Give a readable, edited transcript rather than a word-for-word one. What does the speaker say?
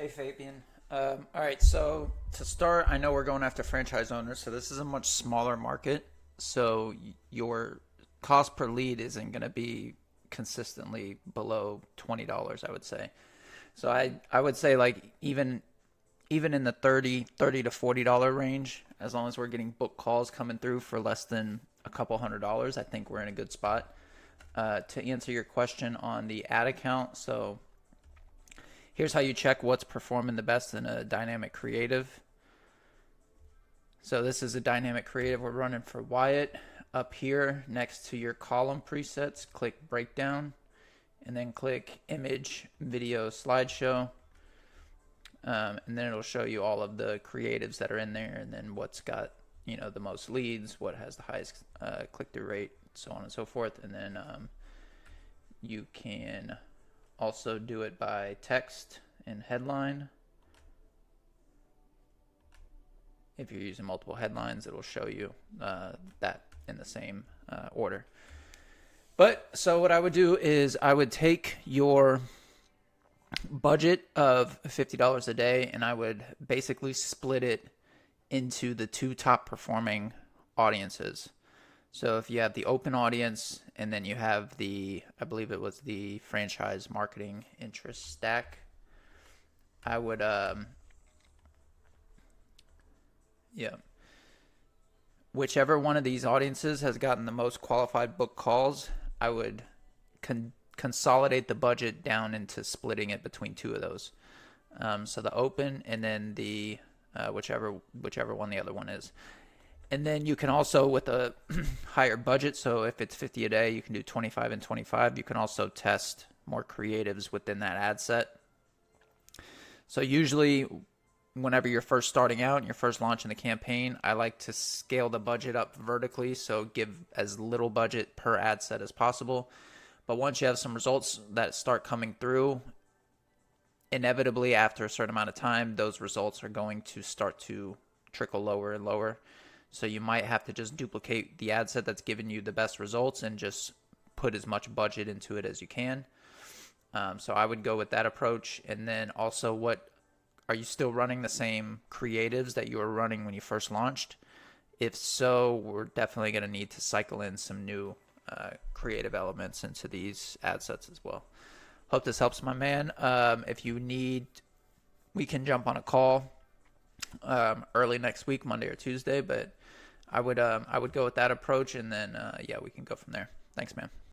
Hey Fabian. All right, so to start, I know we're going after franchise owners, so this is a much smaller market. So your cost per lead isn't going to be consistently below $20, I would say. So I would say like even in the thirty to $40 range, as long as we're getting book calls coming through for less than a couple $100, I think we're in a good spot. To answer your question on the ad account, so here's how you check what's performing the best in a dynamic creative. So this is a dynamic creative we're running for Wyatt. Up here next to your column presets, click breakdown and then click image video slideshow. And then it'll show you all of the creatives that are in there and then what's got the most leads, what has the highest click-through rate, so on and so forth. And then you can also do it by text and headline. If you're using multiple headlines, it'll show you that in the same order. But so what I would do is I would take your budget of $50 a day and I would basically split it into the two top performing audiences. So if you have the open audience and then you have I believe it was the franchise marketing interest stack, I would, whichever one of these audiences has gotten the most qualified book calls, I would consolidate the budget down into splitting it between two of those. So the open and then the whichever one the other one is. And then you can also, with a higher budget, so if it's 50 a day, you can do 25 and 25. You can also test more creatives within that ad set. So usually, whenever you're first starting out and you're first launching the campaign, I like to scale the budget up vertically, so give as little budget per ad set as possible. But once you have some results that start coming through, inevitably after a certain amount of time, those results are going to start to trickle lower and lower. So you might have to just duplicate the ad set that's giving you the best results and just put as much budget into it as you can. So I would go with that approach. And then also, are you still running the same creatives that you were running when you first launched? If so, we're definitely going to need to cycle in some new creative elements into these ad sets as well. Hope this helps, my man. If you need, we can jump on a call early next week, Monday or Tuesday, but I would go with that approach, and then we can go from there. Thanks, man.